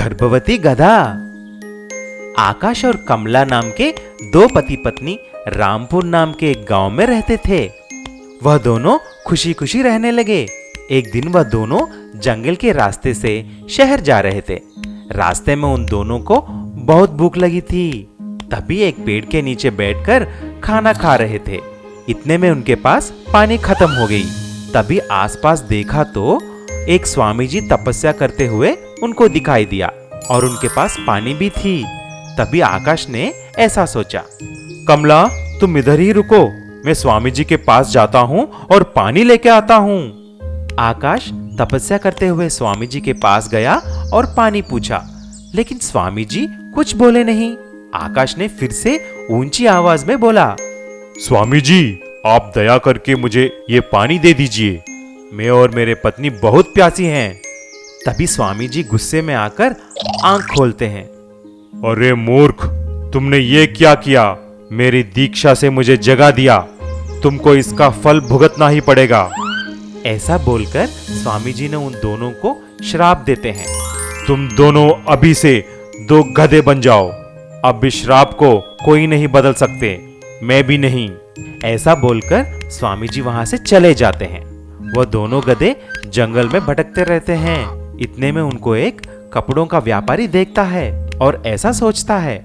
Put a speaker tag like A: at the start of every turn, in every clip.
A: गर्भवती गधा। आकाश और कमला नाम के दो पति पत्नी रामपुर नाम के एक गांव में रहते थे। वह दोनों खुशी खुशी रहने लगे। एक दिन वह दोनों जंगल के रास्ते से शहर जा रहे थे। रास्ते में उन दोनों को बहुत भूख लगी थी। तभी एक पेड़ के नीचे बैठकर खाना खा रहे थे। इतने में उनके पास पानी खत्म हो गई। तभी आसपास देखा तो एक स्वामी जी तपस्या करते हुए उनको दिखाई दिया और उनके पास पानी भी थी। तभी आकाश ने ऐसा सोचा, कमला तुम इधर ही रुको, मैं स्वामी जी के पास जाता हूँ और पानी लेके आता हूँ। आकाश तपस्या करते हुए स्वामी जी के पास गया और पानी पूछा, लेकिन स्वामी जी कुछ बोले नहीं। आकाश ने फिर से ऊंची आवाज में बोला,
B: स्वामी जी आप दया करके मुझे ये पानी दे दीजिए, मैं और मेरे पत्नी बहुत प्यासी हैं।
A: तभी स्वामी जी गुस्से में आकर आंख खोलते हैं।
B: अरे मूर्ख, तुमने ये क्या किया? मेरी दीक्षा से मुझे जगा दिया, तुमको इसका फल भुगतना ही पड़ेगा।
A: ऐसा बोलकर स्वामी जी ने उन दोनों को श्राप देते हैं।
B: तुम दोनों अभी से दो गधे बन जाओ। अब इस श्राप को कोई नहीं बदल सकते, मैं भी नहीं।
A: ऐसा बोलकर स्वामी जी वहां से चले जाते हैं। वह दोनों गधे जंगल में भटकते रहते हैं। इतने में उनको एक कपड़ों का व्यापारी देखता है और ऐसा सोचता है,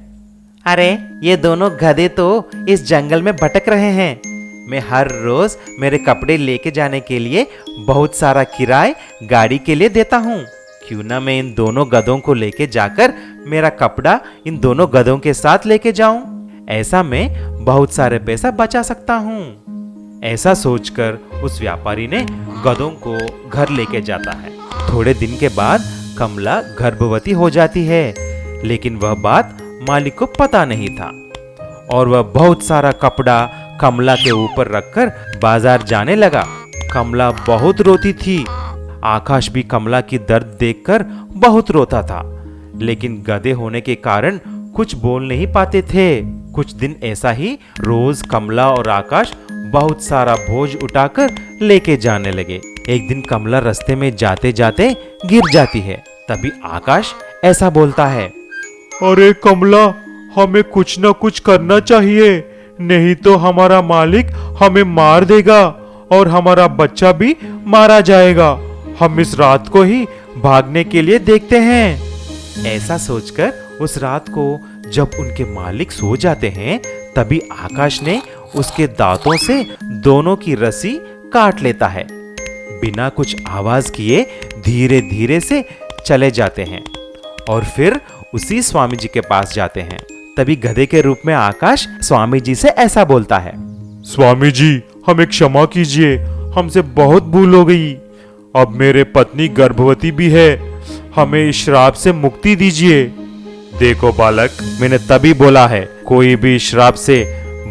A: अरे ये दोनों गधे तो इस जंगल में भटक रहे हैं। मैं हर रोज मेरे कपड़े लेके जाने के लिए बहुत सारा किराए गाड़ी के लिए देता हूँ। क्यों ना मैं इन दोनों गधों को लेके जाकर मेरा कपड़ा इन दोनों गधों के साथ लेके जाऊं। ऐसा मैं बहुत सारे पैसा बचा सकता हूँ। ऐसा सोचकर उस व्यापारी ने गधों को घर लेके जाता है। थोड़े दिन के बाद कमला गर्भवती हो जाती है, लेकिन वह बात मालिक को पता नहीं था और वह बहुत सारा कपड़ा कमला के ऊपर रखकर बाजार जाने लगा। कमला बहुत रोती थी। आकाश भी कमला की दर्द देखकर बहुत रोता था, लेकिन गधे होने के कारण कुछ बोल नहीं पाते थे। कुछ दिन ऐसा ही रोज कमला और आकाश बहुत सारा बोझ उठाकर लेके जाने लगे। एक दिन कमला रास्ते में जाते जाते गिर जाती है। तभी आकाश ऐसा बोलता है,
B: अरे कमला, हमें कुछ ना कुछ करना चाहिए, नहीं तो हमारा मालिक हमें मार देगा और हमारा बच्चा भी मारा जाएगा। हम इस रात को ही भागने के लिए देखते हैं।
A: ऐसा सोचकर उस रात को जब उनके मालिक सो जाते हैं, तभी आकाश ने उसके दांतों से दोनों की रस्सी काट लेता है। बिना कुछ आवाज किए धीरे धीरे से चले जाते हैं और फिर उसी स्वामी जी के पास जाते हैं। तभी गधे के रूप में आकाश स्वामी जी से ऐसा बोलता है,
B: स्वामी जी हमें क्षमा कीजिए, हमसे बहुत भूल हो गई। अब मेरे पत्नी गर्भवती भी है, हमें इस श्राप से मुक्ति दीजिए। देखो बालक, मैंने तभी बोला है कोई भी श्राप से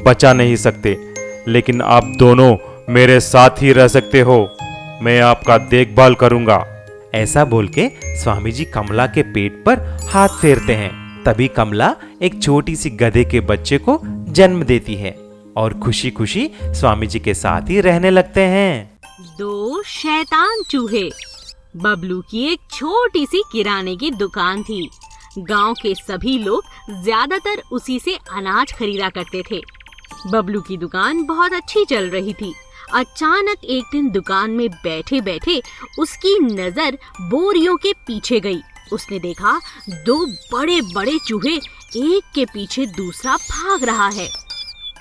B: बचा नहीं सकते, लेकिन आप दोनों मेरे साथ ही रह सकते हो। मैं आपका देखभाल करूंगा।
A: ऐसा बोल के स्वामी जी कमला के पेट पर हाथ फेरते हैं। तभी कमला एक छोटी सी गधे के बच्चे को जन्म देती है और खुशी खुशी स्वामी जी के साथ ही रहने लगते हैं।
C: दो शैतान चूहे। बबलू की एक छोटी सी किराने की दुकान थी। गांव के सभी लोग ज्यादातर उसी से अनाज खरीदा करते थे। बबलू की दुकान बहुत अच्छी चल रही थी। अचानक एक दिन दुकान में बैठे बैठे उसकी नजर बोरियों के पीछे गई। उसने देखा दो बड़े बड़े चूहे एक के पीछे दूसरा भाग रहा है।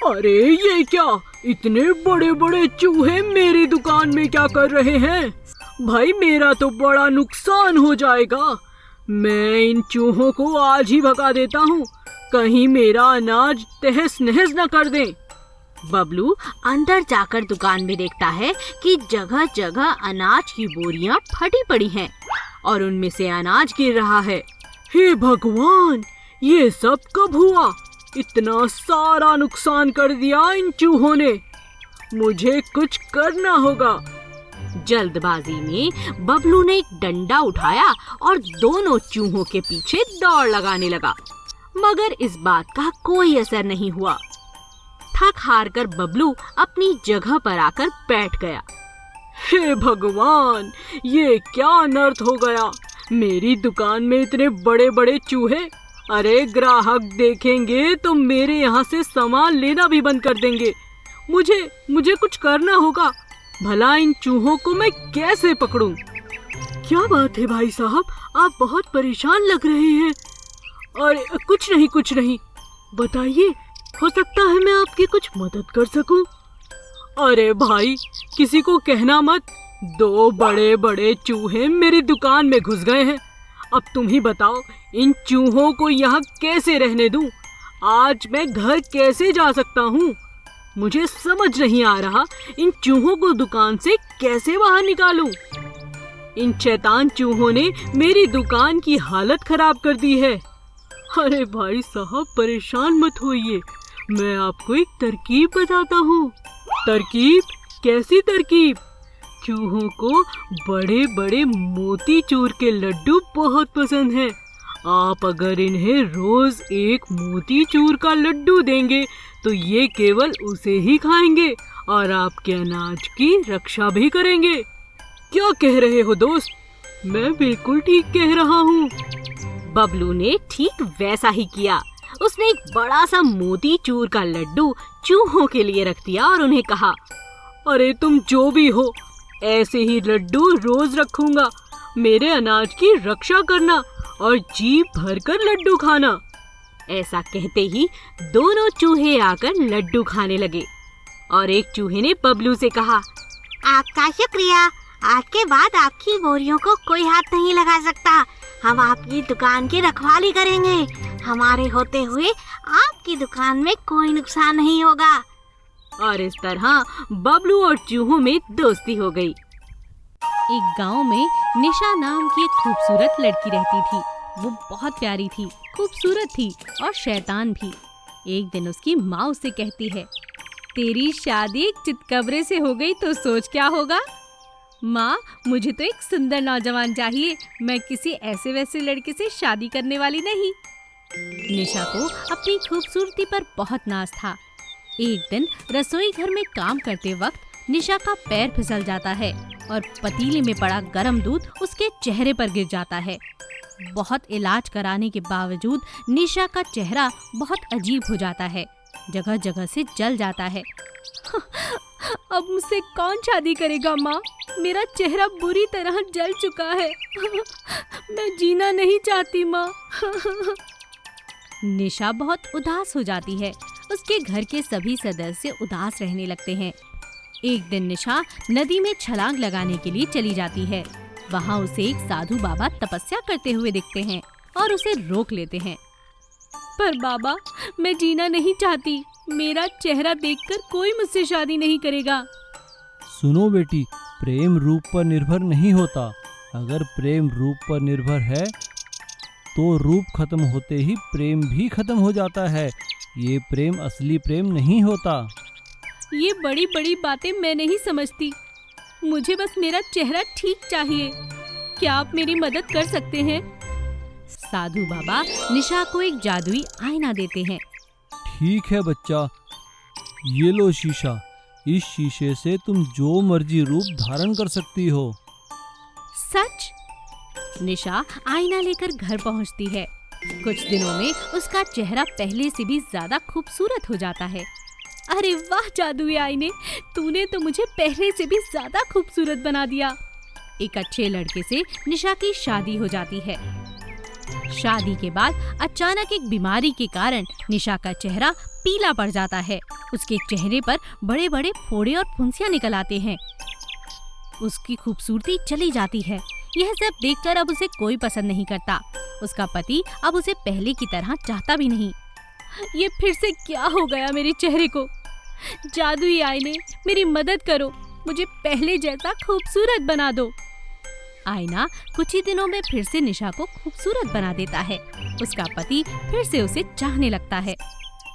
D: अरे ये क्या, इतने बड़े बड़े चूहे मेरी दुकान में क्या कर रहे हैं? भाई मेरा तो बड़ा नुकसान हो जाएगा। मैं इन चूहों को आज ही भगा देता हूँ, कहीं मेरा अनाज तहस नहस न कर दें।
C: बबलू अंदर जाकर दुकान में देखता है कि जगह जगह अनाज की बोरियां फटी पड़ी हैं और उनमें से अनाज गिर रहा है।
D: हे भगवान, ये सब कब हुआ? इतना सारा नुकसान कर दिया इन चूहों ने। मुझे कुछ करना होगा।
C: जल्दबाजी में बबलू ने एक डंडा उठाया और दोनों चूहों के पीछे दौड़ लगाने लगा, मगर इस बात का कोई असर नहीं हुआ। थक हार कर बबलू अपनी जगह पर आकर बैठ गया।
D: हे भगवान, ये क्या अनर्थ हो गया। मेरी दुकान में इतने बड़े बड़े चूहे, अरे ग्राहक देखेंगे तो मेरे यहाँ से सामान लेना भी बंद कर देंगे। मुझे कुछ करना होगा। भला इन चूहों को मैं कैसे पकड़ूं? क्या बात है भाई साहब, आप बहुत परेशान लग रहे हैं। अरे कुछ नहीं, बताइए, हो सकता है मैं आपकी कुछ मदद कर सकूं। अरे भाई, किसी को कहना मत, 2 बड़े बड़े चूहे मेरी दुकान में घुस गए हैं। अब तुम ही बताओ, इन चूहों को यहाँ कैसे रहने दूं? आज मैं घर कैसे जा सकता हूँ? मुझे समझ नहीं आ रहा, इन चूहों को दुकान से कैसे बाहर निकालूं? इन शैतान चूहों ने मेरी दुकान की हालत खराब कर दी है। अरे भाई साहब, परेशान मत होइए, मैं आपको एक तरकीब बताता हूँ। तरकीब? कैसी तरकीब? चूहों को बड़े बड़े मोतीचूर के लड्डू बहुत पसंद हैं। आप अगर इन्हें रोज एक मोतीचूर का लड्डू देंगे तो ये केवल उसे ही खाएंगे और आपके अनाज की रक्षा भी करेंगे। क्या कह रहे हो दोस्त? मैं बिल्कुल ठीक कह रहा हूँ।
C: बबलू ने ठीक वैसा ही किया। उसने एक बड़ा सा मोतीचूर का लड्डू चूहों के लिए रख दिया और उन्हें कहा,
D: अरे तुम जो भी हो, ऐसे ही लड्डू रोज रखूंगा। मेरे अनाज की रक्षा करना और जी भरकर लड्डू खाना।
C: ऐसा कहते ही दोनों चूहे आकर लड्डू खाने लगे और एक चूहे ने बबलू से कहा,
E: आपका शुक्रिया, आज के बाद आपकी बोरियों को कोई हाथ नहीं लगा सकता। हम आपकी दुकान की रखवाली करेंगे। हमारे होते हुए आपकी दुकान में कोई नुकसान नहीं होगा।
C: और इस तरह बबलू और चूहों में दोस्ती हो गई। एक गांव में निशा नाम की एक खूबसूरत लड़की रहती थी। वो बहुत प्यारी थी, खूबसूरत थी और शैतान भी। एक दिन उसकी माँ उससे कहती है, तेरी शादी एक चितकबरे से हो गई तो सोच क्या होगा? माँ, मुझे तो एक सुंदर नौजवान चाहिए, मैं किसी ऐसे वैसे लड़के से शादी करने वाली नहीं। निशा को अपनी खूबसूरती पर बहुत नाज था। एक दिन रसोई घर में काम करते वक्त निशा का पैर फिसल जाता है और पतीले में पड़ा गर्म दूध उसके चेहरे पर गिर जाता है। बहुत इलाज कराने के बावजूद निशा का चेहरा बहुत अजीब हो जाता है, जगह जगह से जल जाता है। अब मुझसे कौन शादी करेगा माँ? मेरा चेहरा बुरी तरह जल चुका है। मैं जीना नहीं चाहती माँ। निशा बहुत उदास हो जाती है। उसके घर के सभी सदस्य उदास रहने लगते हैं। एक दिन निशा नदी में छलांग लगाने के लिए चली जाती है। वहाँ उसे एक साधु बाबा तपस्या करते हुए दिखते हैं और उसे रोक लेते हैं। पर बाबा, मैं जीना नहीं चाहती। मेरा चेहरा देखकर कोई मुझसे शादी नहीं करेगा।
F: सुनो बेटी, प्रेम रूप पर निर्भर नहीं होता। अगर प्रेम रूप पर निर्भर है तो रूप खत्म होते ही प्रेम भी खत्म हो जाता है। ये प्रेम असली प्रेम नहीं होता।
C: ये बड़ी बड़ी बातें मैं नहीं समझती। मुझे बस मेरा चेहरा ठीक चाहिए। क्या आप मेरी मदद कर सकते हैं? साधु बाबा निशा को एक जादुई आईना देते हैं।
F: ठीक है बच्चा, ये लो शीशा। इस शीशे से तुम जो मर्जी रूप धारण कर सकती हो।
C: सच? निशा आईना लेकर घर पहुंचती है। कुछ दिनों में उसका चेहरा पहले से भी ज्यादा खूबसूरत हो जाता है। अरे वाह जादुई आईने, तूने तो मुझे पहले से भी ज्यादा खूबसूरत बना दिया। एक अच्छे लड़के से निशा की शादी हो जाती है। शादी के बाद अचानक एक बीमारी के कारण निशा का चेहरा पीला पड़ जाता है। उसके चेहरे पर बड़े बड़े फोड़े और फुंसियां निकल आते हैं। उसकी खूबसूरती चली जाती है। यह सब देखकर अब उसे कोई पसंद नहीं करता। उसका पति अब उसे पहले की तरह चाहता भी नहीं। ये फिर से क्या हो गया मेरे चेहरे को? जादुई आईने, मेरी मदद करो, मुझे पहले जैसा खूबसूरत बना दो। आईना कुछ ही दिनों में फिर से निशा को खूबसूरत बना देता है। उसका पति फिर से उसे चाहने लगता है।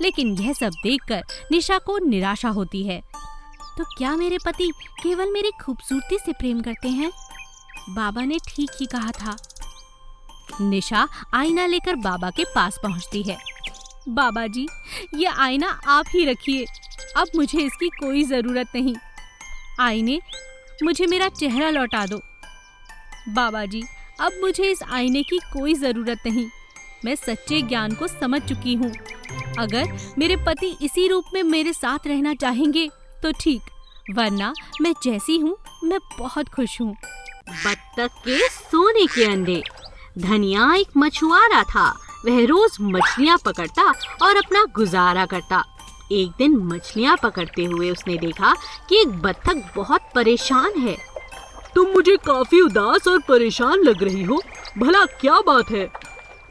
C: लेकिन यह सब देखकर निशा को निराशा होती है। तो क्या मेरे पति केवल मेरी खूबसूरती से प्रेम करते हैं? बाबा ने ठीक ही कहा था। निशा आईना लेकर बाबा के पास पहुंचती है। बाबा जी, ये आईना आप ही रखिए। अब मुझे इसकी कोई जरूरत नहीं। आईने, मुझे मेरा चेहरा लौटा दो। बाबा जी,
G: अब मुझे इस आईने की कोई जरूरत नहीं। मैं सच्चे ज्ञान को समझ चुकी हूँ। अगर मेरे पति इसी रूप में मेरे साथ रहना चाहेंगे तो ठीक, वरना मैं जैसी हूँ मैं बहुत खुश हूँ।
C: बत्तख के सोने के अंडे। धनिया एक मछुआरा था। वह रोज मछलियाँ पकड़ता और अपना गुजारा करता। एक दिन मछलियाँ पकड़ते हुए उसने देखा कि एक बत्तख बहुत परेशान है।
D: तुम मुझे काफी उदास और परेशान लग रही हो, भला क्या बात है?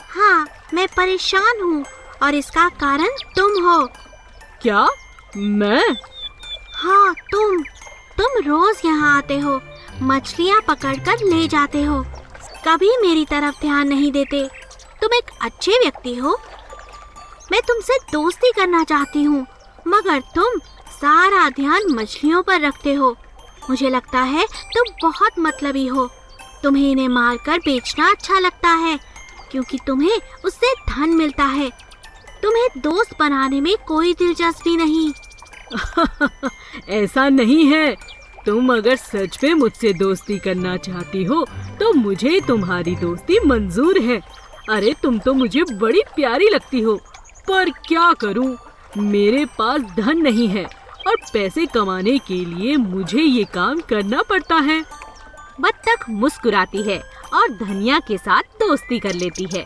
E: हाँ, मैं परेशान हूँ और इसका कारण तुम हो।
D: क्या? मैं?
E: हाँ, तुम रोज यहाँ आते हो, मछलियाँ पकड़कर ले जाते हो, कभी मेरी तरफ ध्यान नहीं देते। तुम एक अच्छे व्यक्ति हो। मैं तुमसे दोस्ती करना चाहती हूँ, मगर तुम सारा ध्यान मछलियों पर रखते हो। मुझे लगता है तुम बहुत मतलबी हो। तुम्हें इन्हें मारकर बेचना अच्छा लगता है, क्योंकि तुम्हें उससे धन मिलता है। तुम्हें दोस्त बनाने में कोई दिलचस्पी नहीं।
D: ऐसा नहीं है। तुम अगर सच में मुझसे दोस्ती करना चाहती हो तो मुझे तुम्हारी दोस्ती मंजूर है। अरे तुम तो मुझे बड़ी प्यारी लगती हो, पर क्या करूं, मेरे पास धन नहीं है और पैसे कमाने के लिए मुझे ये काम करना पड़ता है।
C: बत्तख मुस्कुराती है और धनिया के साथ दोस्ती कर लेती है।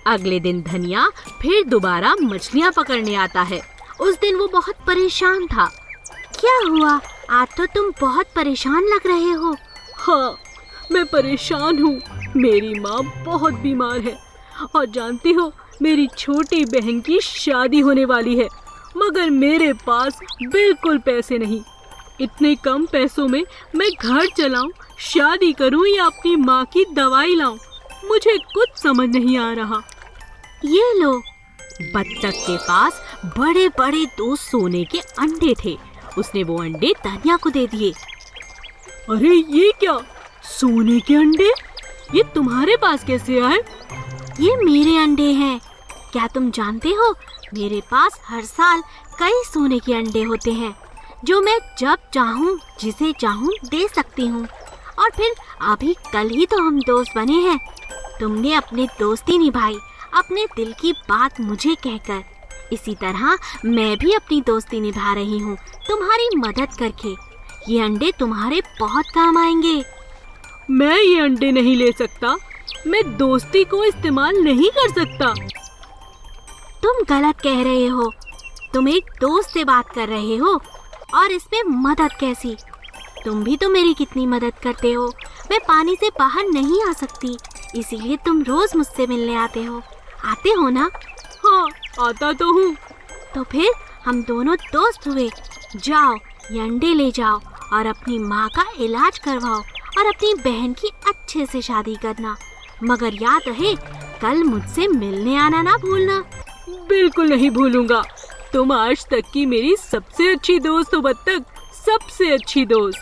C: अगले दिन धनिया फिर दोबारा मछलियाँ पकड़ने आता है। उस दिन वो बहुत परेशान था।
E: क्या हुआ? आज तो तुम बहुत परेशान लग रहे हो।
D: हाँ, मैं परेशान हूँ। मेरी माँ बहुत बीमार है और जानती हो, मेरी छोटी बहन की शादी होने वाली है, मगर मेरे पास बिल्कुल पैसे नहीं। इतने कम पैसों में मैं घर चलाऊं, शादी करूं या अपनी माँ की दवाई लाऊं, मुझे कुछ समझ नहीं आ रहा।
E: ये लो।
C: बत्तख के पास बड़े बड़े 2 सोने के अंडे थे। उसने वो अंडे धनिया को दे दिए।
D: अरे ये क्या, सोने के अंडे? ये तुम्हारे पास कैसे आए?
E: ये मेरे अंडे हैं। क्या तुम जानते हो, मेरे पास हर साल कई सोने के अंडे होते हैं, जो मैं जब चाहूँ जिसे चाहूँ दे सकती हूँ। और फिर अभी कल ही तो हम दोस्त बने हैं। तुमने अपनी दोस्ती निभाई, अपने दिल की बात मुझे कहकर। इसी तरह मैं भी अपनी दोस्ती निभा रही हूँ, तुम्हारी मदद करके। ये अंडे तुम्हारे बहुत काम आएंगे।
D: मैं ये अंडे नहीं ले सकता। मैं दोस्ती को इस्तेमाल नहीं कर सकता।
E: तुम गलत कह रहे हो। तुम एक दोस्त से बात कर रहे हो और इसमें मदद कैसी? तुम भी तो मेरी कितनी मदद करते हो। मैं पानी से बाहर नहीं आ सकती, इसीलिए तुम रोज मुझसे मिलने आते हो ना?
D: हाँ, आता तो हूँ।
E: तो फिर हम दोनों दोस्त हुए। जाओ, ये अंडे ले जाओ और अपनी माँ का इलाज करवाओ और अपनी बहन की अच्छे से शादी करना। मगर याद रहे, कल मुझसे मिलने आना ना भूलना।
D: बिल्कुल नहीं भूलूंगा। तुम आज तक की मेरी सबसे अच्छी दोस्त हो बत्तख, सबसे अच्छी दोस्त।